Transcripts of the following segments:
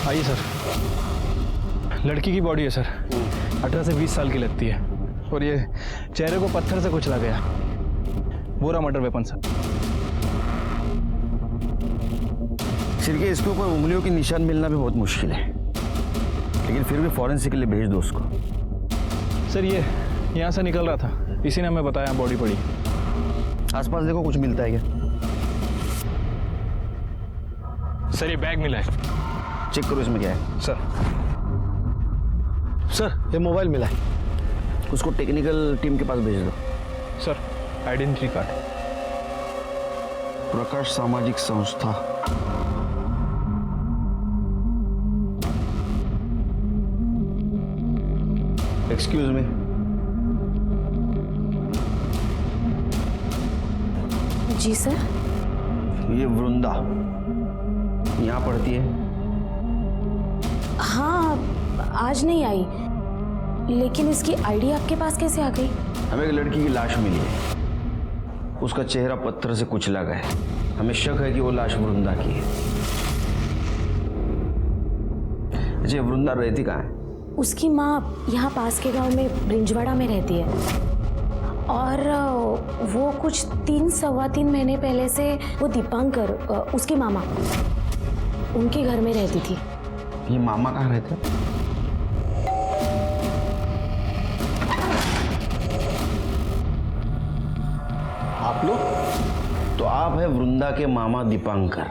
आइए सर। लड़की की बॉडी है सर, 18 से 20 साल की लगती है, और ये चेहरे को पत्थर से कुचला गया। वो रहा मर्डर वेपन सर। सिर्के इसके ऊपर उंगलियों के निशान मिलना भी बहुत मुश्किल है, लेकिन फिर भी फॉरेंसिक के लिए भेज दो उसको। सर ये यहाँ से निकल रहा था, इसी ने हमें बताया बॉडी पड़ी। आसपास देखो, कुछ मिलता है क्या? सर ये बैग मिला है। चेक करो इसमें क्या है। सर ये मोबाइल मिला है। उसको टेक्निकल टीम के पास भेज दो। Sir identity card. प्रकाश सामाजिक संस्था। Excuse me. जी सर। ये वृंदा यहाँ पढ़ती है? हाँ, आज नहीं आई, लेकिन इसकी आईडी आपके पास कैसे आ गई? हमें एक लड़की की लाश मिली है, उसका चेहरा पत्थर से कुचला गया है। हमें शक है कि वो लाश वृंदा की है। अच्छा, वृंदा रहती कहाँ है? उसकी माँ यहाँ पास के गांव में ब्रिंजवाड़ा में रहती है, और वो कुछ 3-3.25 महीने पहले से वो दीपांकर, उसकी मामा, उनके घर में रहती थी। ये मामा कहाँ रहते हैं? आप लोग? तो आप है वृंदा के मामा दीपांकर?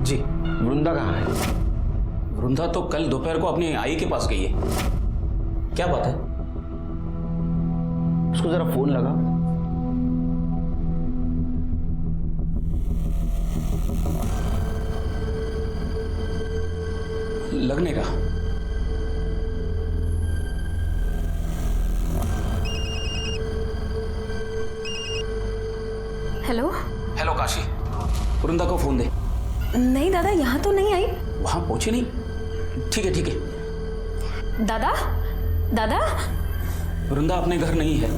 जी। वृंदा कहाँ है? वृंदा तो कल दोपहर को अपनी आई के पास गई है। क्या बात है? उसको जरा फोन लगा। लगने का। हेलो। हेलो काशी, वृंदा को फोन दे। नहीं दादा, यहाँ तो नहीं आई। वहां पहुंची नहीं? ठीक है ठीक है। दादा, दादा। वृंदा अपने घर नहीं है।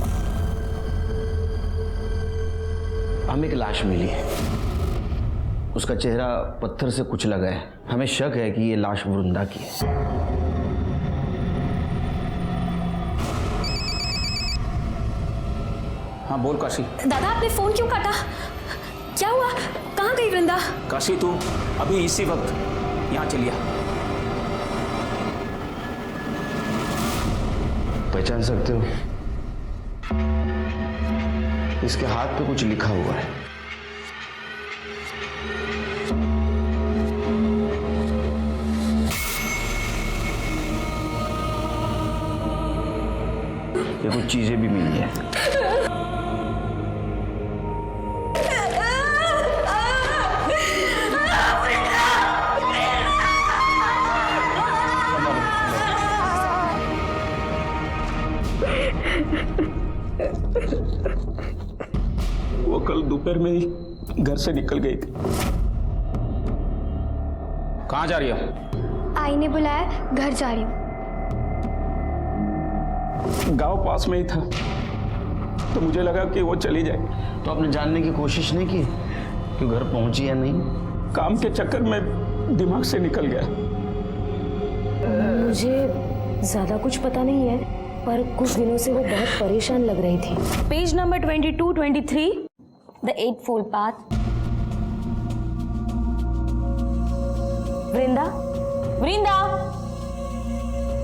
हमें एक लाश मिली है, उसका चेहरा पत्थर से कुचला गया है। हमें शक है कि ये लाश वृंदा की है। हाँ बोल काशी। दादा आपने फोन क्यों काटा? क्या हुआ? कहाँ गई वृंदा? काशी तू अभी इसी वक्त यहाँ चलिए। पहचान सकते हो? इसके हाथ पे कुछ लिखा हुआ है। ये कुछ चीजें भी मिली है। वो कल दोपहर में ही घर से निकल गई थी। कहाँ जा रही हो? आई ने बुलाया, घर जा रही हूँ। गांव पास में ही था, तो मुझे लगा कि वो चली जाए। तो आपने जानने की कोशिश नहीं की कि घर पहुंची या नहीं? काम के चक्कर में दिमाग से निकल गया। मुझे ज्यादा कुछ पता नहीं है, पर कुछ दिनों से वो बहुत परेशान लग रही थी। Page number 22-23, the 8-fold path. Vrinda, Vrinda,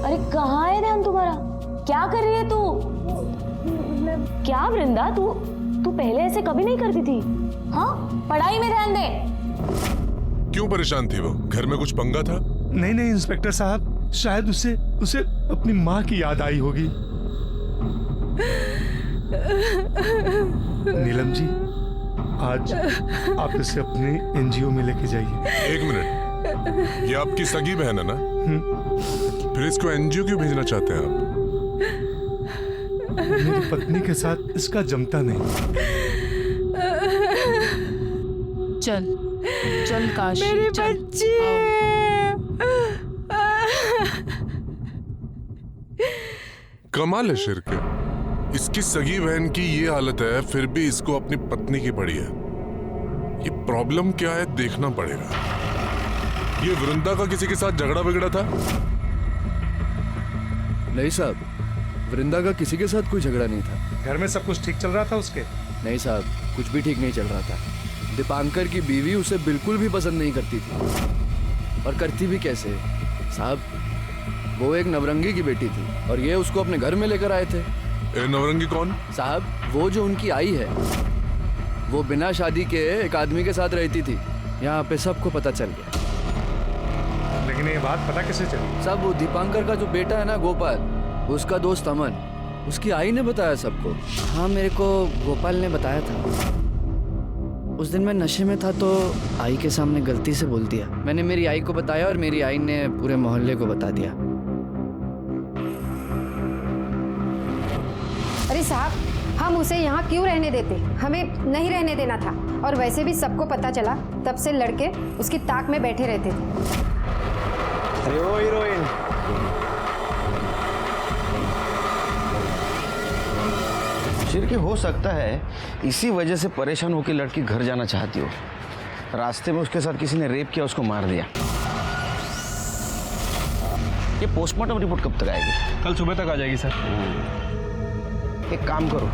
अरे कहाँ है ध्यान तुम्हारा? क्या कर रही है तू? क्या वृंदा, तू पहले ऐसे कभी नहीं करती थी। हाँ, पढ़ाई में ध्यान दे। क्यों परेशान थी वो? घर में कुछ पंगा था? नहीं इंस्पेक्टर साहब, शायद उसे अपनी माँ की याद आई होगी। नीलम जी, आज आप इसे अपने एनजीओ में लेके जाइए। एक मिनट, ये आपकी सगी बहन है ना? फिर इसको एनजीओ क्यों भेजना चाहते हैं आप? मेरी पत्नी के साथ इसका जमता नहीं। चल चल काशी, मेरी चल। बच्ची। कमाल है शिर्के, इसकी सगी बहन की ये हालत है, फिर भी इसको अपनी पत्नी की पड़ी है। ये प्रॉब्लम क्या है देखना पड़ेगा। ये वृंदा का किसी के साथ झगड़ा बिगड़ा था? नहीं साहब, वृंदा का किसी के साथ कोई झगड़ा नहीं था। घर में सब कुछ ठीक चल रहा था उसके? नहीं साहब, कुछ भी ठीक नहीं चल रहा था। दीपांकर की बीवी उसे बिल्कुल भी पसंद नहीं करती थी। और करती भी कैसे साहब, वो एक नवरंगी की बेटी थी और ये उसको अपने घर में लेकर आए थे। नवरंगी कौन? साहब, वो जो उनकी आई है, वो बिना शादी के एक आदमी के साथ रहती थी। यहाँ पे सबको पता चल गया। लेकिन ये बात पता कैसे चली? साहब, वो दीपांकर का जो बेटा है ना गोपाल, उसका दोस्त अमन, उसकी आई ने बताया सबको। हाँ, मेरे को गोपाल ने बताया था। उस दिन मैं नशे में था तो आई के सामने गलती से बोल दिया। मैंने मेरी आई को बताया और मेरी आई ने पूरे मोहल्ले को बता दिया। अरे साहब, हम उसे यहाँ क्यों रहने देते? हमें नहीं रहने देना था। और वैसे भी सबको पता चला, तब से लड़के उसकी ताक में बैठे रहते थे। अरे ओ हीरोइन, शिरके हो सकता है इसी वजह से परेशान होकर लड़की घर जाना चाहती हो। रास्ते में उसके साथ किसी ने रेप किया, उसको मार दिया। ये पोस्टमार्टम रिपोर्ट कब तक आएगी? कल सुबह तक आ जाएगी सर। एक काम करो,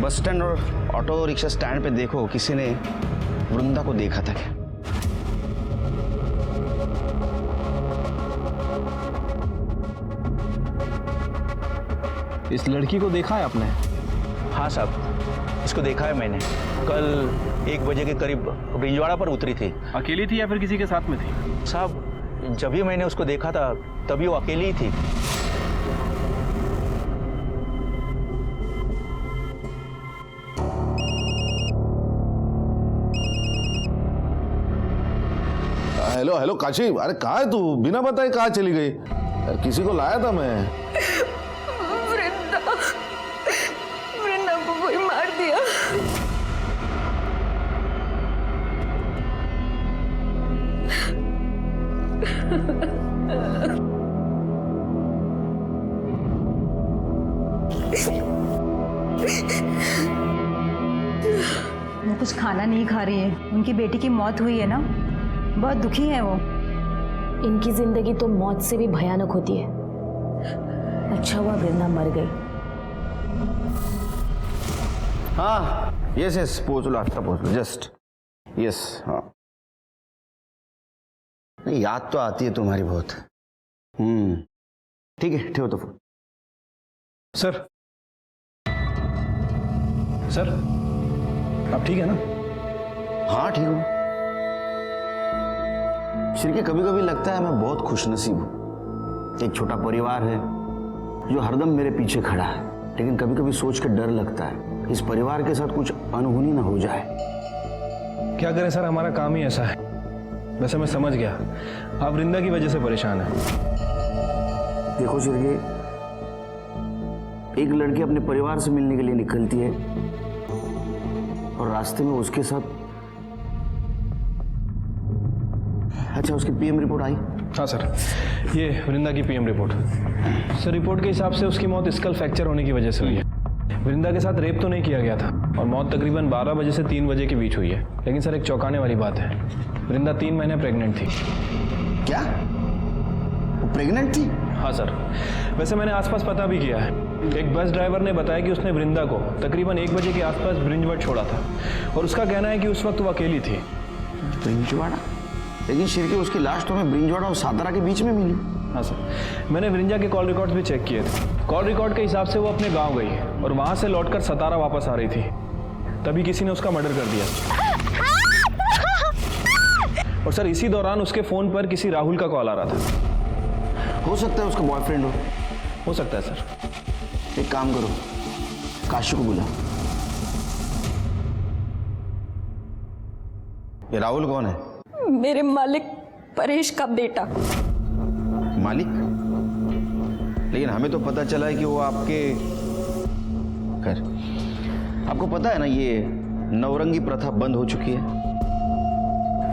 बस स्टैंड और ऑटो रिक्शा स्टैंड पे देखो किसी ने वृंदा को देखा था क्या। इस लड़की को देखा है आपने? हाँ साहब, इसको देखा है मैंने। कल 1 बजे के करीब ब्रिंजवाड़ा पर उतरी थी। अकेली थी या फिर किसी के साथ में थी? साहब, जब भी मैंने उसको देखा था तभी वो अकेली ही थी। हेलो हेलो काशी, अरे कहाँ है तू? बिना बताए कहाँ चली गई? किसी को लाया था मैं। वृंदा को कोई मार दिया। वो कुछ खाना नहीं खा रही है। उनकी बेटी की मौत हुई है ना, बहुत दुखी है वो। इनकी जिंदगी तो मौत से भी भयानक होती है। अच्छा हुआ वृंदा मर गई। हाँ, यस यस, पहुँच लो, रास्ता पहुँच लो, जस्ट यस। हाँ, नहीं याद तो आती है तुम्हारी बहुत। ठीक है, ठेहो तो फोन। सर सर, आप ठीक है ना? हाँ ठीक हूँ। शिरके, कभी कभी लगता है मैं बहुत खुशनसीब हूँ। एक छोटा परिवार है जो हरदम मेरे पीछे खड़ा है। लेकिन कभी कभी सोच के डर लगता है इस परिवार के साथ कुछ अनहोनी ना हो जाए। क्या करें सर, हमारा काम ही ऐसा है। वैसे मैं समझ गया, आप वृंदा की वजह से परेशान हैं। देखो शिरके, एक लड़की अपने परिवार से मिलने के लिए निकलती है और रास्ते में उसके साथ, अच्छा उसकी पीएम रिपोर्ट आई? हाँ सर, ये वृंदा की पीएम रिपोर्ट। सर, रिपोर्ट के हिसाब से उसकी मौत स्कल फ्रैक्चर होने की वजह से हुई है। वृंदा के साथ रेप तो नहीं किया गया था और मौत तकरीबन 12 बजे से 3 बजे के बीच हुई है। लेकिन सर, एक चौंकाने वाली बात है, वृंदा 3 महीने प्रेग्नेंट थी। क्या? वो प्रेग्नेंट थी? हाँ सर, वैसे मैंने आसपास पता भी किया है। एक बस ड्राइवर ने बताया कि उसने वृंदा को तकरीबन 1 बजे के आसपास ब्रिंजवाड़ा छोड़ा था और उसका कहना है कि उस वक्त वो अकेली थी। ब्रिंजवाड़ा? लेकिन शिरके, उसकी लाश तो हमें ब्रिंजवाड़ा और सातारा के बीच में मिली। हाँ सर, मैंने वृंदा के कॉल रिकॉर्ड्स भी चेक किए थे। कॉल रिकॉर्ड के हिसाब से वो अपने गांव गई और वहां से लौटकर सतारा वापस आ रही थी, तभी किसी ने उसका मर्डर कर दिया। और सर, इसी दौरान उसके फोन पर किसी राहुल का कॉल आ रहा था। हो सकता है उसका बॉयफ्रेंड हो सकता है सर। एक काम करो, काशी को बुला। ये राहुल कौन है? मेरे मालिक परेश का बेटा। मालिक? लेकिन हमें तो पता चला है कि वो आपके, खैर आपको पता है ना, ये नवरंगी प्रथा बंद हो चुकी है।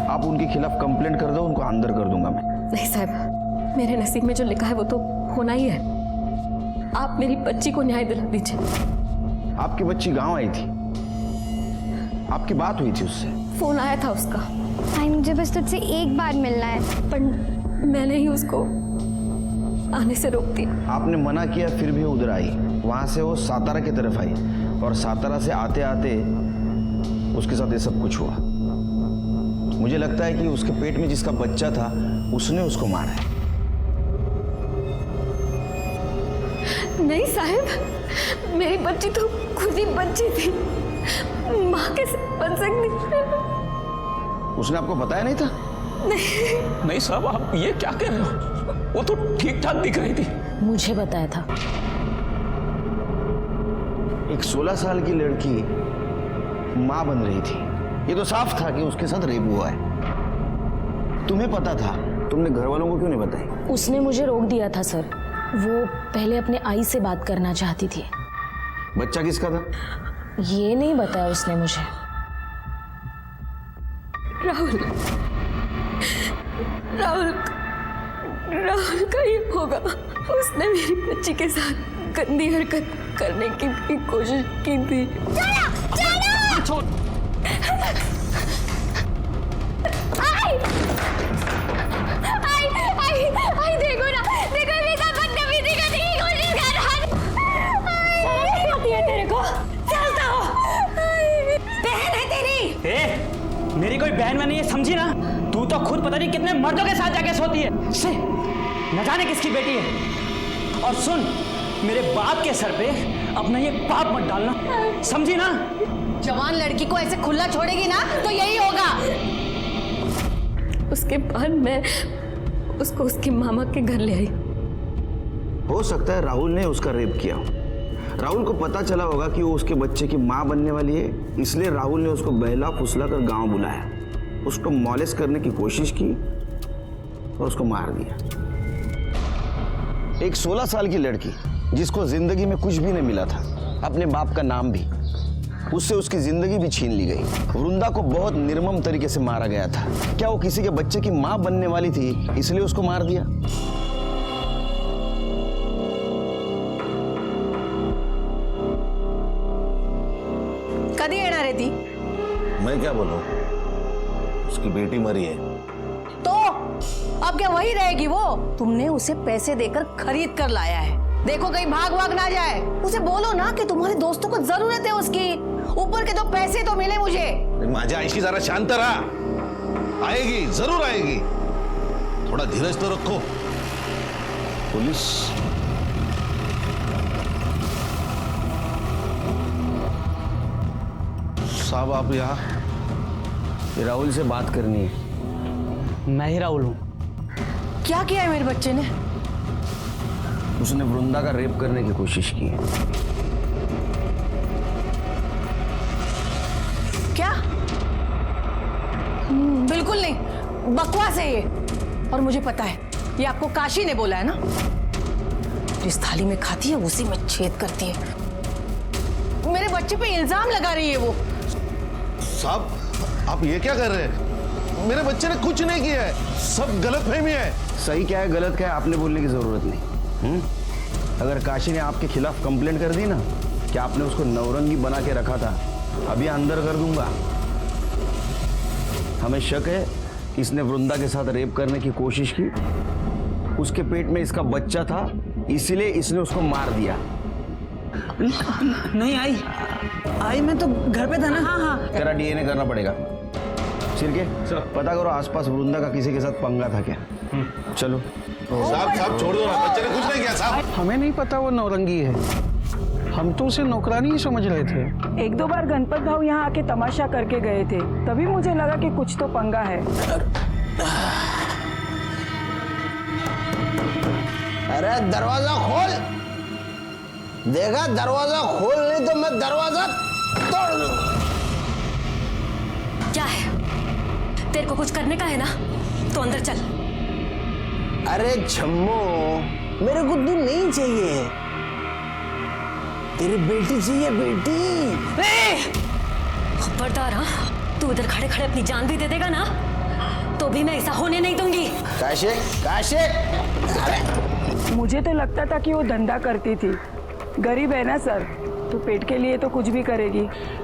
आप उनके खिलाफ कंप्लेंट कर दो, उनको अंदर कर दूंगा मैं। नहीं साहब, मेरे नसीब में जो लिखा है वो तो होना ही है। आप मेरी बच्ची को न्याय दिला दीजिए। आपकी बच्ची गांव आई थी आपकी बात हुई थी उससे? फोन आया था उसका, आई मुझे बस तुझसे एक बार मिलना है। पर मैंने ही उसको आने से रोक दिया। आपने मना किया फिर भी उधर आई। वहां से वो सातारा की तरफ आई और सातारा से आते आते उसके साथ ये सब कुछ हुआ। मुझे लगता है कि उसके पेट में जिसका बच्चा था उसने उसको मारा है। नहीं साहब, मेरी बच्ची तो खुद ही बच्ची थी, माँ कैसे बन सकती? उसने आपको बताया नहीं था? नहीं साहब, आप ये क्या कह रहे हो? वो तो ठीक ठाक दिख रही थी। मुझे बताया था। एक 16 साल की लड़की माँ बन रही थी, ये तो साफ था कि उसके साथ रेप हुआ है। तुम्हें पता था, तुमने घर वालों को क्यों नहीं बताई? उसने मुझे रोक दिया था सर। वो पहले अपने आई से बात करना चाहती थी। बच्चा किसका था? ये नहीं बताया उसने मुझे। राहुल राहुल राहुल का ही होगा। उसने मेरी बच्ची के साथ गंदी हरकत करने की भी कोशिश की थी। छोड़। आई देखो ना, देखो मेरे साथ बदतमीजी करने की कोशिश कर रहा है। शर्म आती है तेरे को? चलता हो, बहन है तेरी। मेरी कोई बहन में नहीं है, समझी ना? तू तो खुद पता नहीं कितने मर्दों के साथ जाके सोती है। से न जाने किसकी बेटी है। और सुन, मेरे बाप के सर पे अपना ये पाप मत डालना, समझी ना? जवान लड़की को ऐसे खुला छोड़ेगी ना तो यही होगा। उसके बाद मैं उसको उसकी मामा के घर ले आई। हो सकता है राहुल ने उसका रेप किया हो। राहुल को पता चला होगा कि वो उसके बच्चे की माँ बनने वाली है, इसलिए राहुल ने उसको बहला फुसला कर गांव बुलाया, उसको मॉलेस्ट करने की कोशिश की और उसको मार दिया। एक 16 साल की लड़की जिसको जिंदगी में कुछ भी नहीं मिला था, अपने बाप का नाम भी, उससे उसकी जिंदगी भी छीन ली गई। वृंदा को बहुत निर्मम तरीके से मारा गया था। क्या वो किसी के बच्चे की माँ बनने वाली थी इसलिए उसको मार दिया? कधी येणार आहे ती? मैं क्या बोलूं, उसकी बेटी मरी है। तो अब क्या वही रहेगी वो? तुमने उसे पैसे देकर खरीद कर लाया है। देखो कहीं भाग भाग ना जाए। उसे बोलो ना कि तुम्हारे दोस्तों को जरूरत है उसकी। ऊपर के 2 पैसे तो मिले मुझे। माझ्या आईशी जरा शांत रहा, आएगी, जरूर आएगी। थोड़ा धीरज तो रखो। पुलिस साहब, आप यहाँ? ये राहुल से बात करनी है। मैं ही राहुल हूँ। क्या किया है मेरे बच्चे ने? उसने वृंदा का रेप करने की कोशिश की है। क्या? बिल्कुल नहीं, बकवास है ये। और मुझे पता है, ये आपको काशी ने बोला है ना? जिस थाली में खाती है उसी में छेद करती है। मेरे बच्चे पे इल्जाम लगा रही है वो। साहब, आप ये क्या कर रहे हैं? मेरे बच्चे ने कुछ नहीं किया है, सब गलतफहमी है। सही क्या है गलत क्या है आपने बोलने की जरूरत नहीं। अगर काशी ने आपके खिलाफ कंप्लेंट कर दी ना कि आपने उसको नवरंगी बना के रखा था, अभी अंदर कर दूंगा। हमें शक है कि इसने वृंदा के साथ रेप करने की कोशिश की, उसके पेट में इसका बच्चा था, इसीलिए इसने उसको मार दिया। नहीं आई मैं तो घर पे था ना। हाँ। तेरा डीएनए करना पड़ेगा। सिरके, पता करो आसपास वृंदा का किसी के साथ पंगा था क्या। चलो। साहब छोड़ दो ना, बच्चे ने कुछ नहीं किया साहब। हमें नहीं पता वो नौरंगी है, हम तो उसे नौकरानी ही समझ रहे थे। 1-2 बार गणपत भाव यहाँ आके तमाशा करके गए थे, तभी मुझे लगा कि कुछ तो पंगा है। अरे दरवाजा खोल, देखा दरवाजा खोल, नहीं तो मैं दरवाजा तोड़ दूंगा। क्या है? तेरे को कुछ करने का है ना, तो अंदर चल। अरे छम्मो, मेरे को तू नहीं चाहिए, तेरी बेटी चाहिए, बेटी। खबरदार, हाँ? तू उधर खड़े खड़े अपनी जान भी दे देगा ना, तो भी मैं ऐसा होने नहीं दूंगी। काशे, मुझे तो लगता था कि वो धंधा करती थी, गरीब है ना सर, तू पेट के लिए तो कुछ भी करेगी।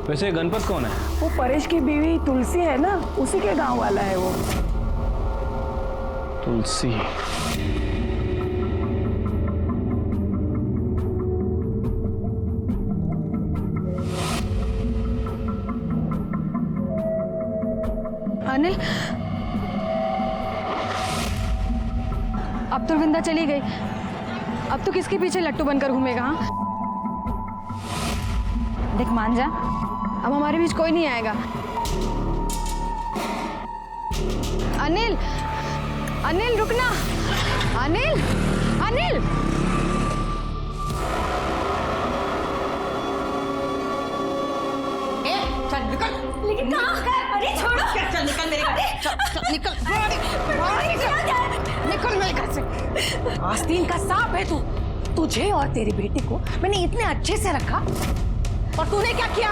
वैसे गणपत कौन है? वो परेश की बीवी तुलसी है ना, उसी के गांव वाला है वो। तुलसी। अनिल, अब तो वृंदा चली गई, अब तो किसके पीछे लट्टू बनकर घूमेगा? हाँ, देख मान जा, अब हमारे बीच कोई नहीं आएगा। अनिल, अनिल रुकना, अनिल, अनिल। चल निकल। लेकिन कहाँ? अरे छोड़ो। चल निकल मेरे घर से। चल निकल। निकल मेरे घर से। आस्तीन का सांप है तू। तुझे और तेरे बेटे को मैंने इतने अच्छे से रखा और तूने क्या किया?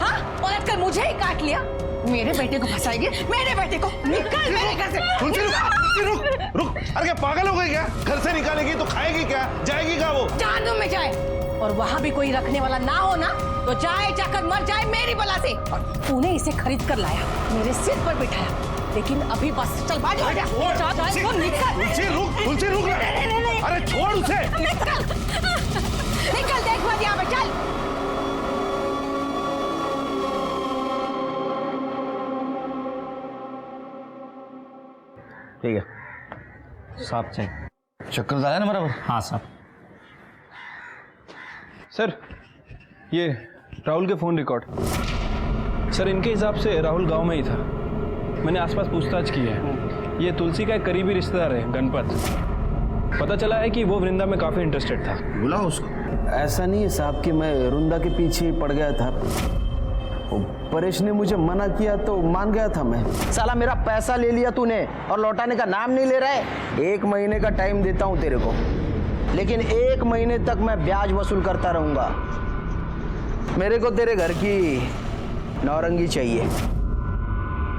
हाँ, पलट कर मुझे ही काट लिया। मेरे बेटे को फंसाएगी, मेरे बेटे को। निकल मेरे घर से। रुक रुक, अरे क्या पागल हो गई क्या? घर से निकालेगी तो खाएगी क्या? जाएगी कहाँ वो? जहन्नुम में जाए, और वहां भी कोई रखने वाला ना हो ना तो जाए, जाकर मर जाए मेरी बला से। और तूने इसे खरीद कर लाया, मेरे सिर पर बिठाया, लेकिन अभी बस चल बाहर हो जा। तुलसी रुक। अरे छोड़ उसे। निकल देख मत यहाँ पे, चल। ठीक है, साफ चेक। चक्कर डाला ना बराबर? हाँ साहब। सर, ये राहुल के फ़ोन रिकॉर्ड। सर, इनके हिसाब से राहुल गांव में ही था। मैंने आसपास पूछताछ की है। ये तुलसी का एक करीबी रिश्तेदार है, गणपत। पता चला है कि वो वृंदा में काफ़ी इंटरेस्टेड था। बुलाओ उसको। ऐसा नहीं है साहब कि मैं वृंदा के पीछे ही पड़ गया था। परेश ने मुझे मना किया तो मान गया था मैं। साला मेरा पैसा ले लिया तूने और लौटाने का नाम नहीं ले रहा है। 1 महीने का टाइम देता हूँ तेरे को, लेकिन 1 महीने तक मैं ब्याज वसूल करता रहूंगा। मेरे को तेरे घर की नौरंगी चाहिए।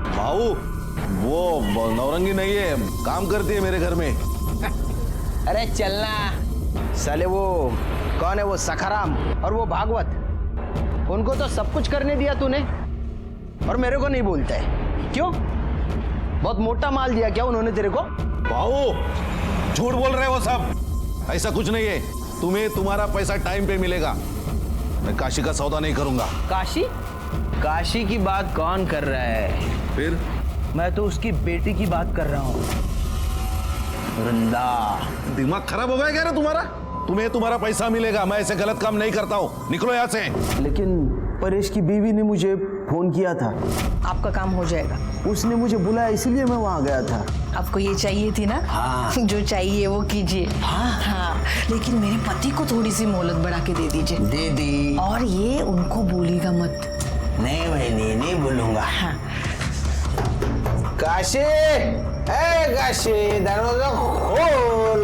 भाऊ, वो नौरंगी नहीं है, काम करती है मेरे घर में। अरे चलना साले। वो कौन है? वो सखाराम और वो भागवत, उनको तो सब कुछ करने दिया तूने और मेरे को नहीं बोलता है। क्यों? बहुत मोटा माल दिया क्या उन्होंने तेरे को? भाऊ, झूठ बोल रहे हो सब। ऐसा कुछ नहीं है। तुम्हें तुम्हारा पैसा टाइम पे मिलेगा। मैं काशी का सौदा नहीं करूंगा। काशी? काशी की बात कौन कर रहा है? फिर? मैं तो उसकी बेटी की बात कर रहा हूँ, वृंदा। दिमाग खराब हो गया क्या रे तुम्हारा? तुम्हें तुम्हारा पैसा मिलेगा। मैं ऐसे गलत काम नहीं करता हूँ। निकलो यहाँ से। लेकिन परेश की बीवी ने मुझे फोन किया था। आपका काम हो जाएगा। उसने मुझे बुलाया, इसलिए मैं वहाँ गया था। आपको ये चाहिए थी ना? हाँ। जो चाहिए वो कीजिए। हाँ, लेकिन मेरे पति को थोड़ी सी मोहलत बढ़ा के दे दीजिए। दे दी। और ये उनको बोलिएगा मत। नहीं बहनी, नहीं बोलूंगा। हाँ। काशी, ए काशी, दरवाजा खोल।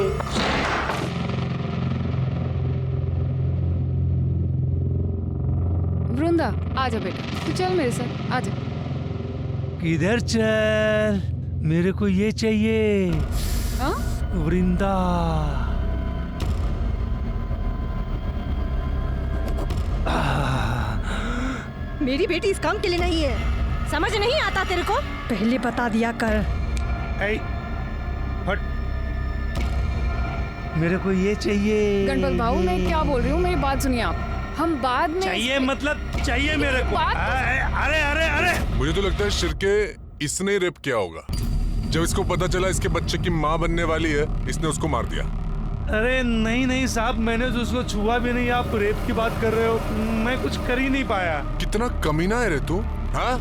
वृंदा आजा बेटा, तू चल मेरे साथ, आजा। किधर चल? मेरे को ये चाहिए। हाँ? वृंदा। मेरी बेटी इस काम के लिए नहीं है, समझ नहीं आता तेरे को? पहले बता दिया कर। ऐ, हट। मेरे को ये चाहिए। गणपत बाबू, मैं क्या बोल रही हूँ, मेरी बात सुनिए आप। हम बाद में चाहिए मतलब चाहिए मेरे को। अरे अरे अरे, मुझे तो लगता है शिरके इसने रेप किया होगा। जब इसको पता चला इसके बच्चे की माँ बनने वाली है, इसने उसको मार दिया। अरे नहीं नहीं साहब, मैंने तो उसको छुआ भी नहीं। आप रेप की बात कर रहे हो, मैं कुछ कर ही नहीं पाया। कितना कमीना है रे तू। हाँ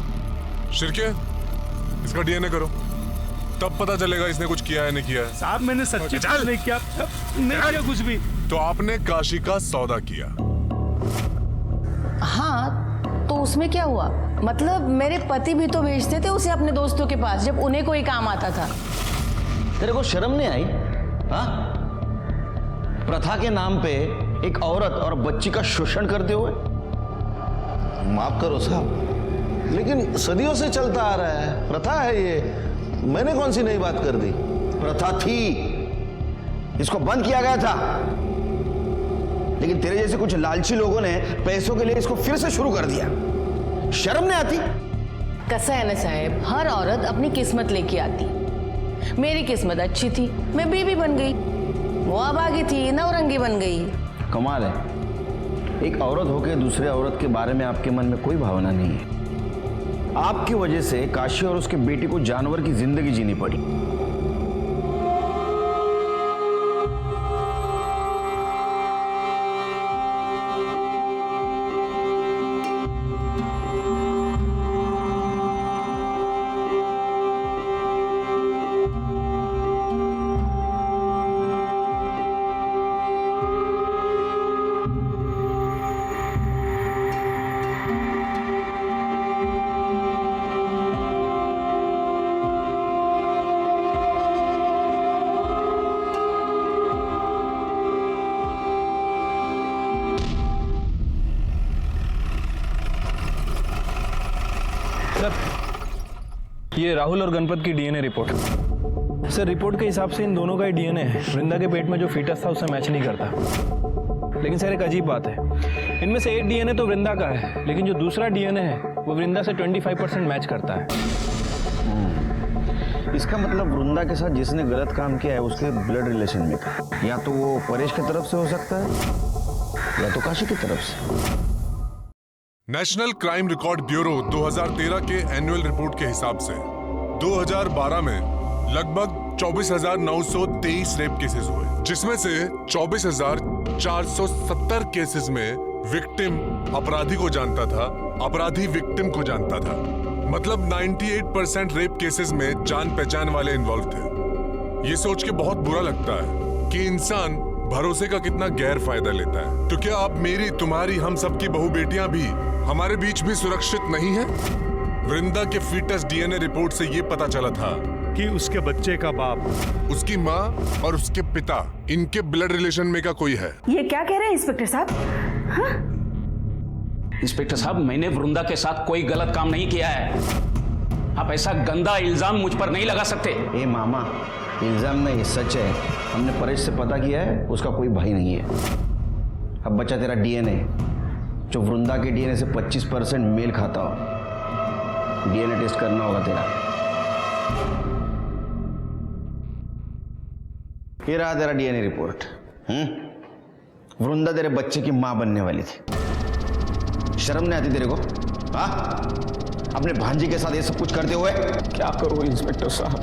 शिरके, इसका डीएनए करो, तब पता चलेगा इसने कुछ किया है नहीं किया है। साहब मैंने सच्ची कुछ नहीं किया, नहीं किया कुछ भी। तो आपने काशी का सौदा किया। हाँ, तो उसमें क्या हुआ? मतलब मेरे पति भी तो भेजते थे उसे अपने दोस्तों के पास जब उन्हें कोई काम आता था। तेरे को शर्म नहीं आई? हाँ, प्रथा के नाम पे एक औरत और बच्ची का शोषण करते हुए। माफ करो साहब, लेकिन सदियों से चलता आ रहा है, प्रथा है ये। मैंने कौन सी नई बात कर दी? प्रथा थी, इसको बंद किया गया था, लेकिन तेरे जैसे कुछ लालची लोगों ने पैसों के लिए इसको फिर से शुरू कर दिया। शर्म नहीं आती? कैसा है ना साहब, हर औरत अपनी किस्मत लेके आती। मेरी किस्मत अच्छी थी, मैं बीवी बन गई। वो अभागी थी, नौरंगी बन गई। कमाल है, एक औरत होकर दूसरे औरत के बारे में आपके मन में कोई भावना नहीं है। आपकी वजह से काशी और उसके बेटी को जानवर की जिंदगी जीनी पड़ी। ये राहुल और गणपत की डीएनए रिपोर्ट। सर, रिपोर्ट के हिसाब से इन दोनों का ही डीएनए है। वृंदा के पेट में जो फीटस था उससे मैच नहीं करता। लेकिन सर, एक अजीब बात है, इनमें से एक डीएनए तो वृंदा का है, लेकिन जो दूसरा डीएनए है वो वृंदा से 25% मैच करता है। इसका मतलब वृंदा के साथ जिसने गलत काम किया है उसके ब्लड रिलेशन में था। या तो वो परेश की तरफ से हो सकता है या तो काशी की तरफ से। नेशनल क्राइम रिकॉर्ड ब्यूरो 2013 के एनुअल रिपोर्ट के हिसाब से 2012 में लगभग 24,923 रेप केसेस हुए, जिसमें से 24,470 केसेस में विक्टिम अपराधी को जानता था, अपराधी विक्टिम को जानता था। मतलब 98% रेप केसेस में जान पहचान वाले इन्वॉल्व थे। ये सोच के बहुत बुरा लगता है कि इंसान भरोसे का कितना गैर फायदा लेता है। तो क्या अब मेरी, तुम्हारी, हम सबकी बहू बेटियां भी हमारे बीच भी सुरक्षित नहीं है? वृंदा के फीटस डीएनए रिपोर्ट से ये पता चला था कि उसके बच्चे का बाप, उसकी माँ और उसके पिता, इनके ब्लड रिलेशन में का कोई है। ये क्या कह रहे हैं इंस्पेक्टर साहब? हाँ? इंस्पेक्टर साहब, मैंने वृंदा के साथ कोई गलत काम नहीं किया है। आप ऐसा गंदा इल्जाम मुझ पर नहीं लगा सकते। ए मामा, इल्जाम नहीं, सच है। हमने परेश से पता किया है, उसका कोई भाई नहीं है। अब बचा तेरा डीएनए, जो वृंदा के डीएनए से 25% मेल खाता हो। डीएनए टेस्ट करना होगा तेरा। ये रहा तेरा डीएनए रिपोर्ट। वृंदा तेरे बच्चे की मां बनने वाली थी। शर्म नहीं आती तेरे को? हाँ, अपने भांजी के साथ ये सब कुछ करते हुए? क्या करूं इंस्पेक्टर साहब,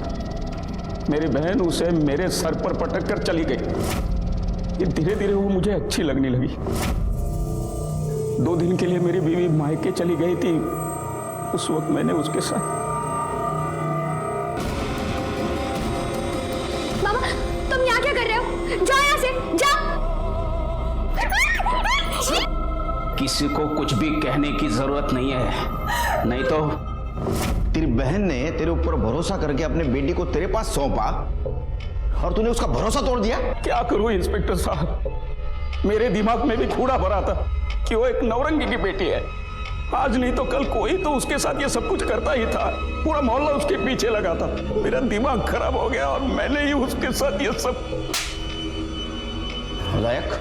मेरी बहन उसे मेरे सर पर पटक कर चली गई। ये धीरे धीरे वो मुझे अच्छी लगने लगी। 2 दिन के लिए मेरी बीवी मायके चली गई थी। उस वक्त मैंने उसके साथ। मामा, तुम यहाँ क्या कर रहे हो? जाओ यहाँ से, जाओ। किसी को कुछ भी कहने की जरूरत नहीं है, नहीं तो तेरी बहन ने तेरे ऊपर भरोसा करके अपने बेटी को तेरे पास सौंपा और तूने उसका भरोसा तोड़ दिया। क्या करूं इंस्पेक्टर साहब, मेरे दिमाग में भी कूड़ा भरा था कि वो एक नौरंगी की बेटी है। आज नहीं तो कल कोई तो उसके साथ ये सब कुछ करता ही था। पूरा मोहल्ला उसके पीछे लगा था। मेरा दिमाग खराब हो गया और मैंने ही उसके साथ ये सब। लायक,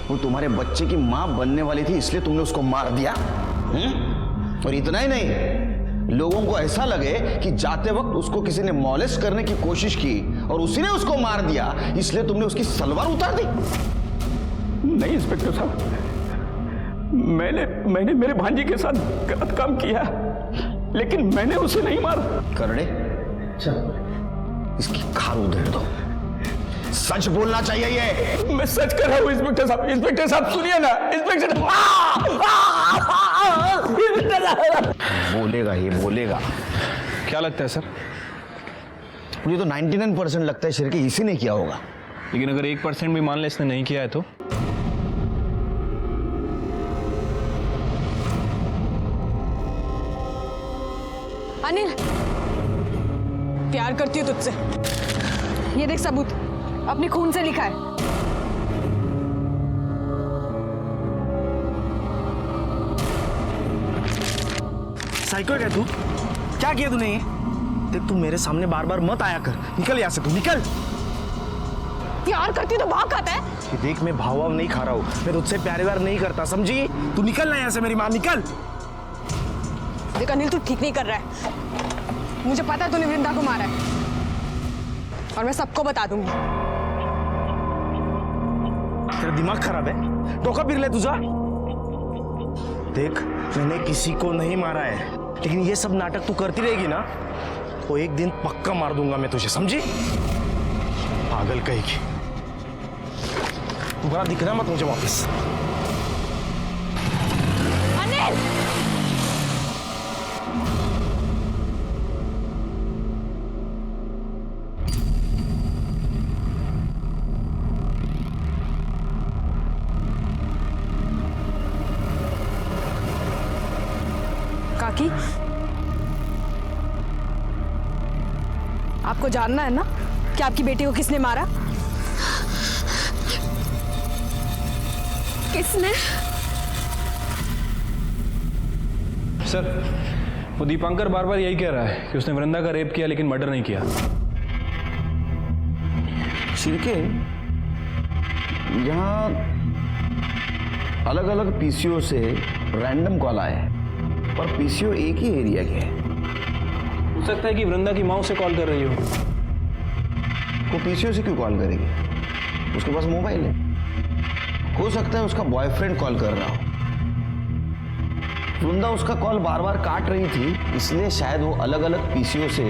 वो तुम्हारे बच्चे की मां बनने वाली थी, इसलिए तुमने उसको मार दिया। और इतना ही नहीं, लोगों को ऐसा लगे कि जाते वक्त उसको किसी ने मॉलेस्ट करने की कोशिश की और उसी ने उसको मार दिया, इसलिए तुमने उसकी सलवार उतार दी। नहीं इंस्पेक्टर साहब, मैंने मेरे भांजी के साथ गलत काम किया, लेकिन मैंने उसे नहीं मारा। करड़े, इसकी खाल उधेड़ दो। सच बोलना चाहिए। ये मैं सच कर रहा हूँ इंस्पेक्टर साहब। इंस्पेक्टर साहब सुनिए ना, इंस्पेक्टर। बोलेगा, ये बोलेगा। क्या लगता है सर? मुझे तो 99% लगता है शिरके इसी ने किया होगा। लेकिन अगर 1% भी मान ले इसने नहीं किया है तो? अनिल, प्यार करती हूँ तुझसे। ये देख सबूत, अपने खून से लिखा है। साइको है तू? क्या किया तूने ये? देख, तू मेरे सामने बार बार मत आया कर। निकल यहाँ से, तू निकल। प्यार करती तो भाग आता है। ये देख, मैं भाव नहीं खा रहा हूँ, मैं तुझसे प्यार व्यार नहीं करता, समझी? तू निकल ना यहाँ से, मेरी माँ निकल। देख अनिल, तू ठीक नहीं कर रहा है। मुझे पता है तूने वृंदा को मारा है और मैं सबको बता दूंगी। तेरा दिमाग खराब है, टोका फिर ले तुझा। देख, मैंने किसी को नहीं मारा है, लेकिन ये सब नाटक तू करती रहेगी ना तो एक दिन पक्का मार दूंगा मैं तुझे, समझी? पागल कहेगी। दोबारा दिखना मत मुझे वापस। अनिल! काकी, आपको जानना है ना कि आपकी बेटी को किसने मारा? किसने? सर, वो दीपांकर बार बार यही कह रहा है कि उसने वृंदा का रेप किया लेकिन मर्डर नहीं किया। शिरके, यहाँ अलग अलग पीसीओ से रैंडम कॉल आए हैं, पर पीसीओ एक ही एरिया के हैं। हो सकता है कि वृंदा की माँ उसे कॉल कर रही हो। वो पीसीओ से क्यों कॉल करेगी? उसके पास मोबाइल है। हो सकता है उसका बॉयफ्रेंड कॉल कर रहा हो। वृंदा उसका कॉल बार बार काट रही थी, इसलिए शायद वो अलग अलग पीसीओ से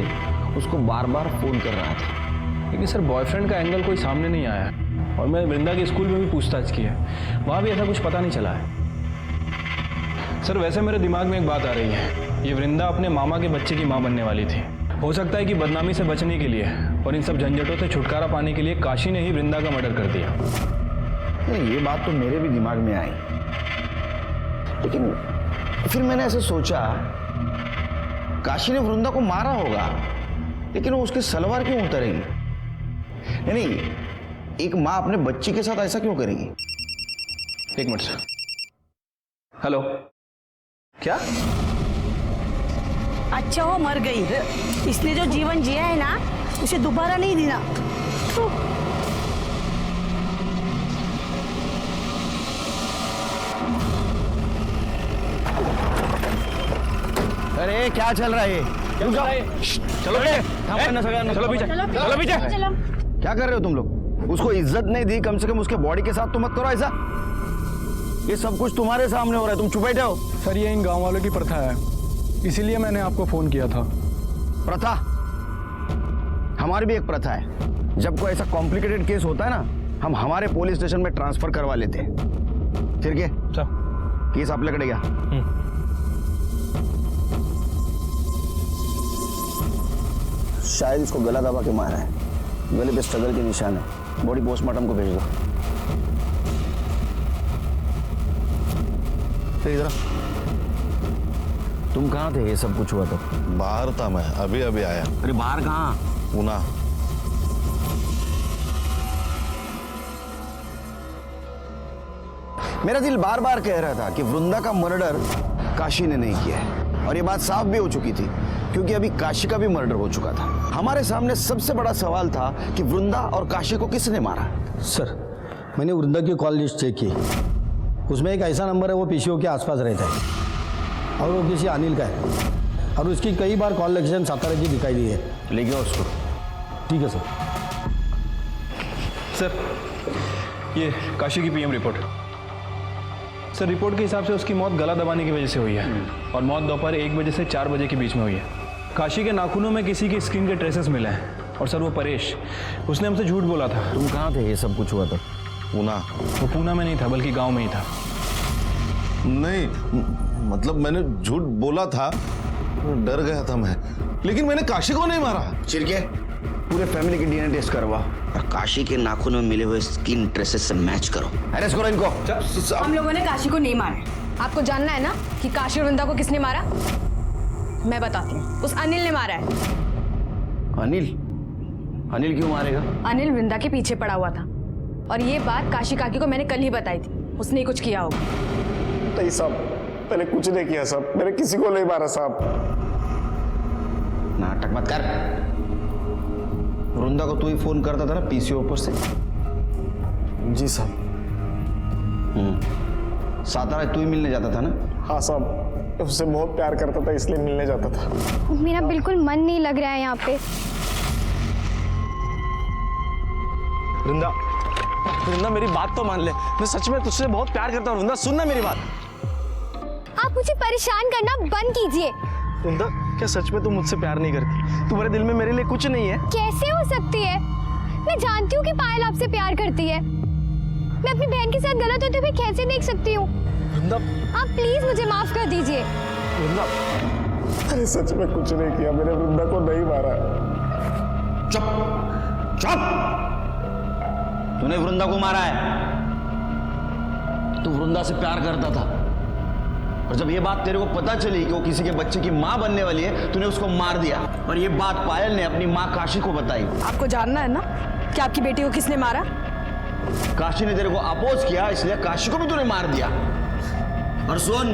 उसको बार बार फोन कर रहा था। लेकिन सर, बॉयफ्रेंड का एंगल कोई सामने नहीं आया और मैं वृंदा के स्कूल में भी पूछताछ की है, वहाँ भी ऐसा कुछ पता नहीं चला है। सर, वैसे मेरे दिमाग में एक बात आ रही है, ये वृंदा अपने मामा के बच्चे की माँ बनने वाली थी। हो सकता है कि बदनामी से बचने के लिए और इन सब झंझटों से छुटकारा पाने के लिए काशी ने ही वृंदा का मर्डर कर दिया। नहीं, ये बात तो मेरे भी दिमाग में आई, लेकिन फिर मैंने ऐसे सोचा, काशी ने वृंदा को मारा होगा, लेकिन वो उसकी सलवार क्यों उतारेगी? नहीं, एक माँ अपने बच्चे के साथ ऐसा क्यों करेगी? एक मिनट सर। हेलो, क्या? अच्छा, वो मर गई। इसने जो जीवन जिया है ना, उसे दोबारा नहीं देना। अरे क्या चल रहा है? चलो पीछे, चलो पीछे। क्या कर रहे हो तुम लोग? उसको इज्जत नहीं दी, कम से कम उसके बॉडी के साथ तो मत करो ऐसा। ये सब कुछ तुम्हारे सामने हो रहा है, तुम चुप बैठे हो। सर, ये इन गांव वालों की प्रथा है, इसीलिए मैंने आपको फोन किया था। प्रथा? हमारी भी एक प्रथा है, जब कोई ऐसा कॉम्प्लिकेटेड केस होता है ना, हम हमारे पुलिस स्टेशन में ट्रांसफर करवा लेते हैं। फिर क्या केस आपल्याकडे घ्या। शायद इसको गला दबा के मारा है, गले पे स्ट्रगल के निशान है। बॉडी पोस्टमार्टम को भेज दो। इधर तुम कहाँ थे ये सब कुछ हुआ तो? बाहर था मैं, अभी अभी आया। अरे बाहर कहाँ? पूना। मेरा दिल बार बार कह रहा था कि वृंदा का मर्डर काशी ने नहीं किया है, और ये बात साफ भी हो चुकी थी, क्योंकि अभी काशी का भी मर्डर हो चुका था। हमारे सामने सबसे बड़ा सवाल था कि वृंदा और काशी को किसने मारा। सर, मैंने वृंदा की कॉल लिस्ट चेक की, उसमें एक ऐसा नंबर है वो पीसीओ के आसपास रहता है और वो किसी अनिल का है, और उसकी कई बार कॉल लोकेशन सातारा की दिखाई दी है। लेके आओ उसको। ठीक है सर। सर, ये काशी की पीएम रिपोर्ट। सर, रिपोर्ट के हिसाब से उसकी मौत गला दबाने की वजह से हुई है और मौत दोपहर 1 बजे से 4 बजे के बीच में हुई है। काशी के नाखूनों में किसी की स्किन के ट्रेसेस मिले हैं, और सर वो परेश, उसने हमसे झूठ बोला था। तुम कहाँ थे ये सब कुछ हुआ था? पूना। वो पूना में नहीं था, बल्कि गांव में ही था। नहीं, मतलब मैंने झूठ बोला था, डर गया था मैं, लेकिन मैंने काशी को नहीं मारा। चिरके, पूरे फैमिली की डीएनए टेस्ट करवा और काशी के नाखूनों में मिले हुए स्किन ट्रेसेस से मैच करो। अरेस्ट करो इनको। हम लोगों ने काशी को नहीं मारा। आपको जानना है ना कि काशी और वृंदा को किसने मारा? मैं बताती हूँ। उस अनिल ने मारा है। अनिल? अनिल क्यों मारेगा? अनिल वृंदा के पीछे पड़ा हुआ था, और ये बात काशी काकी को मैंने कल ही बताई थी। उसने ही कुछ किया होगा। नहीं साहब, मैंने कुछ नहीं किया साहब, मैंने किसी को नहीं मारा साहब। नाटक मत कर। वृंदा को तू ही फोन करता था ना पीसीओ पर से। जी साहब। सातारा तू ही मिलने जाता था ना? हाँ साहब, उससे बहुत प्यार करता था इसलिए मिलने जाता था। मेरा बिल्कुल मन नहीं लग रहा है यहाँ पे। वृंदा, वृंदा मेरी बात तो मान ले, मैं सच में तुझसे बहुत प्यार करता हूँ। वृंदा सुन ना मेरी बात। आप मुझे परेशान करना बंद कीजिए। वृंदा, क्या सच में तुम मुझसे प्यार नहीं करती? तुम्हारे दिल में मेरे लिए कुछ नहीं है? कैसे हो सकती है? मैं जानती हूँ कि पायल आपसे प्यार करती है। मैं अपनी बहन के साथ गलत होते हुए कैसे देख सकती हूँ? वृंदा, आप प्लीज मुझे माफ कर दीजिए। वृंदा, अरे सच में कुछ नहीं किया, मैंने वृंदा को नहीं मारा। चुप चुप। तूने वृंदा को मारा है? तू वृंदा से प्यार करता था और जब ये बात तेरे को पता चली कि वो किसी के बच्चे की माँ बनने वाली है, तूने उसको मार दिया। और ये बात पायल ने अपनी माँ काशी को बताई। आपको जानना है ना कि आपकी बेटी को किसने मारा? काशी ने तेरे को अपोज किया, इसलिए काशी को भी तूने मार दिया। और सुन,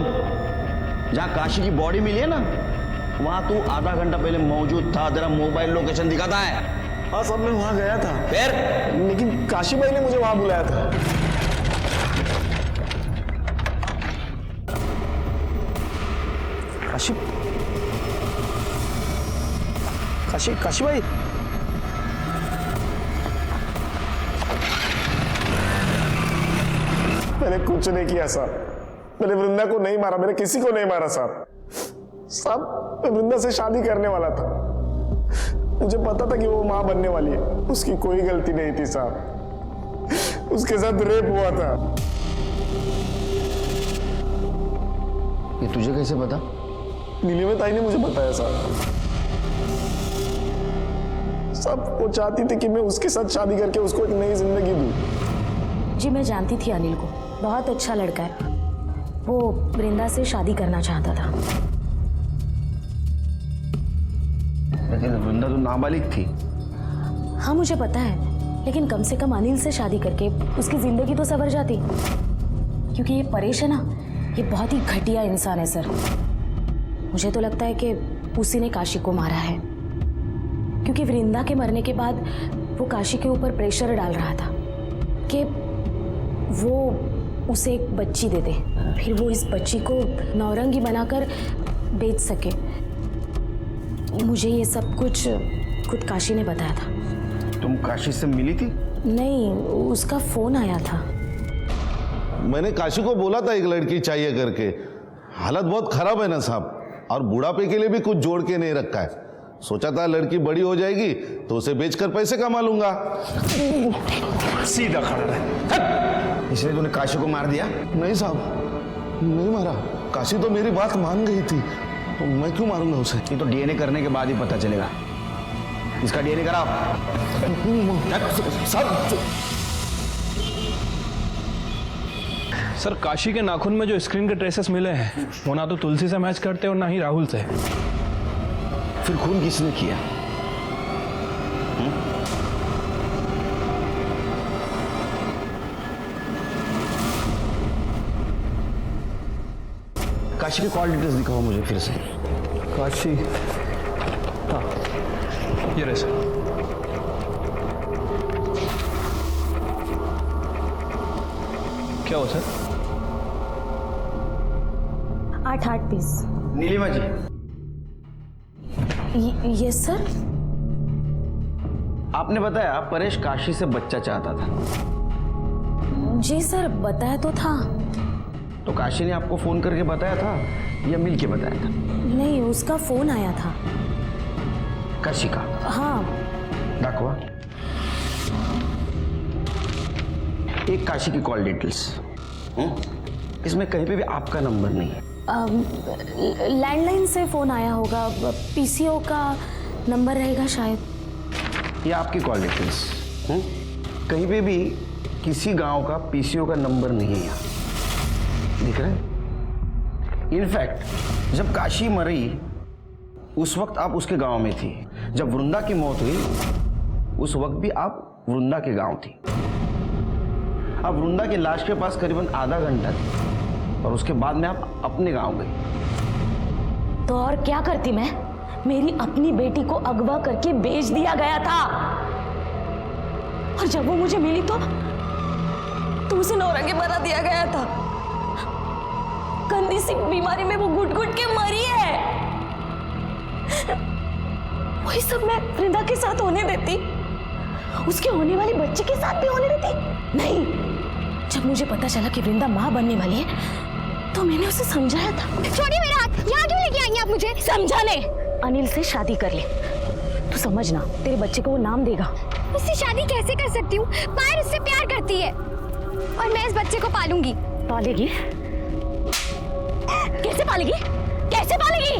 जहाँ काशी की बॉडी मिली है ना, वहां तू आधा घंटा पहले मौजूद था। तेरा मोबाइल लोकेशन दिखाता है। हाँ साहब, मैं वहां गया था। फिर? लेकिन काशी भाई ने मुझे वहां बुलाया था। काशी, काशी, काशी भाई। मैंने कुछ नहीं किया साहब। मैंने वृंदा को नहीं मारा, मैंने किसी को नहीं मारा साहब। साहब, मैं वृंदा से शादी करने वाला था। मुझे पता था कि वो मां बनने वाली है। उसकी कोई गलती नहीं थी साहब। उसके साथ रेप हुआ था। ये तुझे कैसे पता? नीलिमा ताई ने मुझे बताया साहब। साहब, वो चाहती थी कि मैं उसके साथ शादी करके उसको एक नई जिंदगी दूं। जी मैं जानती थी अनिल को, बहुत अच्छा लड़का है। वो वृंदा से शादी करना चाहता था। लेकिन वृंदा तो नाबालिग थी। हाँ मुझे पता है, लेकिन कम से कम अनिल से शादी करके उसकी जिंदगी तो संवर जाती। क्योंकि ये परेश है ना, ये बहुत ही घटिया इंसान है सर। मुझे तो लगता है कि उसी ने काशी को मारा है, क्योंकि वृंदा के मरने के बाद वो काशी के ऊपर प्रेशर डाल रहा था कि वो उसे एक बच्ची दे दे, फिर वो इस बच्ची को नौरंगी बनाकर बेच सके। मुझे ये सब कुछ खुद काशी ने बताया था। तुम काशी से मिली थी? नहीं, उसका फोन आया था। मैंने काशी को बोला था एक लड़की चाहिए करके। हालत बहुत खराब है ना साहब, और बुढ़ापे के लिए भी कुछ जोड़ के नहीं रखा है। सोचा था लड़की बड़ी हो जाएगी तो उसे बेचकर पैसे कमा लूंगा। सीधा खड़ा रहे। इसलिए तूने काशी को मार दिया? नहीं साहब, नहीं मारा। काशी तो मेरी बात मान गई थी, तो मैं क्यों मारूंगा उसे? ये तो डीएनए करने के बाद ही पता चलेगा। इसका डीएनए कराओ। सर, काशी के नाखून में जो स्क्रीन के ट्रेसेस मिले हैं वो ना तो तुलसी से मैच करते और ना ही राहुल से। फिर खून किसने किया? काशी की कॉल डिटेल्स दिखाओ मुझे फिर से। काशी, हाँ ये रहे सर। क्या हो सर? 8 पीस। नीलिमा जी, यस सर। आपने बताया परेश काशी से बच्चा चाहता था। जी सर, बताया तो था। तो काशी ने आपको फोन करके बताया था या मिल के बताया था? नहीं, उसका फोन आया था। काशी का? हाँ। दाखवा। एक काशी की कॉल डिटेल्स। इसमें कहीं पे भी आपका नंबर नहीं है। लैंडलाइन से फोन आया होगा, पीसीओ का नंबर रहेगा शायद। ये आपकी कॉल डिटेल्स। कहीं पे भी किसी गांव का पीसीओ का नंबर नहीं है यहाँ, दिख रहा है? इनफैक्ट जब काशी मरी उस वक्त आप उसके गांव में थी। जब वृंदा की मौत हुई उस वक्त भी आप वृंदा के गांव थी। आप वृंदा की लाश के पास करीबन आधा घंटा थी और उसके बाद में आप अपने गांव गई। तो और क्या करती मैं? मेरी अपनी बेटी को अगवा करके बेच दिया गया था, और जब वो मुझे मिली तो तो उसे नौरंगी बना दिया गया था। गंदी सी बीमारी में वो घुट घुट के मरी है। वही सब मैं वृंदा के साथ होने देती, उसके होने वाले बच्चे के साथ भी होने देती? नहीं। जब मुझे पता चला कि वृंदा माँ बनने वाली है तो मैंने उसे समझाया था। छोड़िए मेरा हाथ, यहाँ क्यों लेके आई हैं आप मुझे? समझाने। अनिल से शादी कर ले, तू समझना तेरे बच्चे को वो नाम देगा। उससे शादी कैसे कर सकती हूँ? पायल उससे प्यार करती है और मैं इस बच्चे को पालूंगी। पालेगी? कैसे पालेगी? कैसे पालेगी?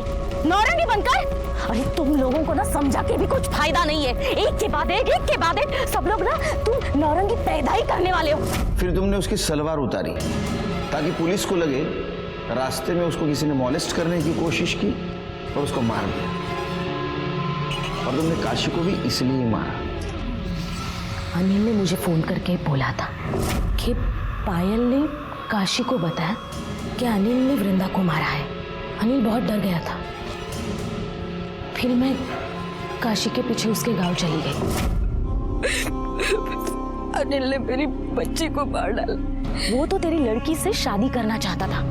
नौरंगी बनकर? अरे तुम लोगों को ना समझा के भी कुछ फायदा नहीं है। एक के बाद एक सब लोग ना तुम नौरंगी पैदा ही करने वाले हो। फिर तुमने उसकी सलवार उतारी ताकि पुलिस को लगे रास्ते में उसको किसी ने मॉलेस्ट करने की कोशिश की और उसको मार दिया। और तुमने काशी को भी इसलिए ही मारा। अनिल ने मुझे फोन करके बोला था कि पायल ने काशी को बताया कि अनिल ने वृंदा को मारा है। अनिल बहुत डर गया था। फिर मैं काशी के पीछे उसके गांव चली गई। अनिल ने मेरी बच्ची को मार डाला। वो तो तेरी लड़की से शादी करना चाहता था।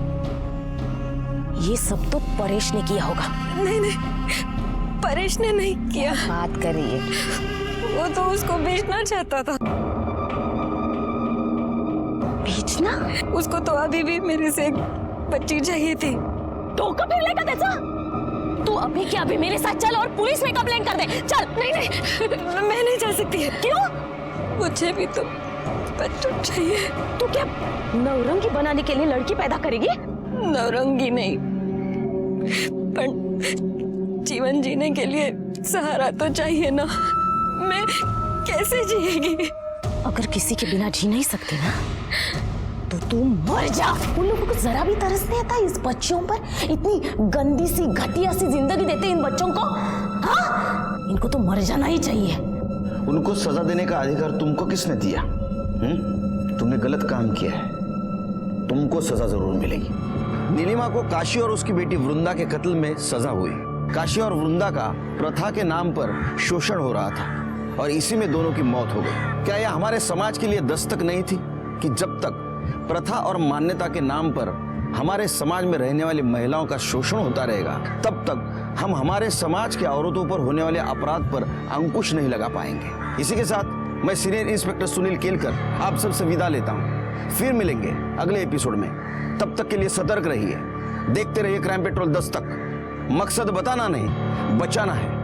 ये सब तो परेश ने किया होगा। नहीं, परेश ने नहीं किया। बात कर रही है। वो तो उसको बेचना चाहता था। बेचना? उसको तो अभी भी मेरे से एक बच्ची चाहिए थी। तो कब लेगा कैसा? तू अभी क्या अभी मेरे साथ चल और पुलिस में कंप्लेन कर दे। चल। नहीं, मैं नहीं जा सकती। क्यों? मुझे भी तो बच्चा चाहिए। तू क्या नौरंगी बनाने के लिए लड़की पैदा करेगी? नौरंगी नहीं, पर जीवन जीने के लिए सहारा तो चाहिए ना। मैं कैसे जिएगी? अगर किसी के बिना जी नहीं सकती ना तो तू मर जा। उन लोगों को जरा भी तरस नहीं आता इस बच्चों पर? इतनी गंदी सी घटिया सी जिंदगी देते इन बच्चों को। हाँ, इनको तो मर जाना ही चाहिए। उनको सजा देने का अधिकार तुमको किसने दिया? तुमने गलत काम किया है, तुमको सजा जरूर मिलेगी। नीलिमा को काशी और उसकी बेटी वृंदा के कत्ल में सजा हुई। काशी और वृंदा का प्रथा के नाम पर शोषण हो रहा था और इसी में दोनों की मौत हो गई। क्या यह हमारे समाज के लिए दस्तक नहीं थी कि जब तक प्रथा और मान्यता के नाम पर हमारे समाज में रहने वाली महिलाओं का शोषण होता रहेगा तब तक हम हमारे समाज के औरतों पर होने वाले अपराध पर अंकुश नहीं लगा पाएंगे। इसी के साथ मैं सीनियर इंस्पेक्टर सुनील केलकर आप सबसे विदा लेता हूं। फिर मिलेंगे अगले एपिसोड में। तब तक के लिए सतर्क रहिए, देखते रहिए क्राइम पेट्रोल 10 तक। मकसद बताना नहीं, बचाना है।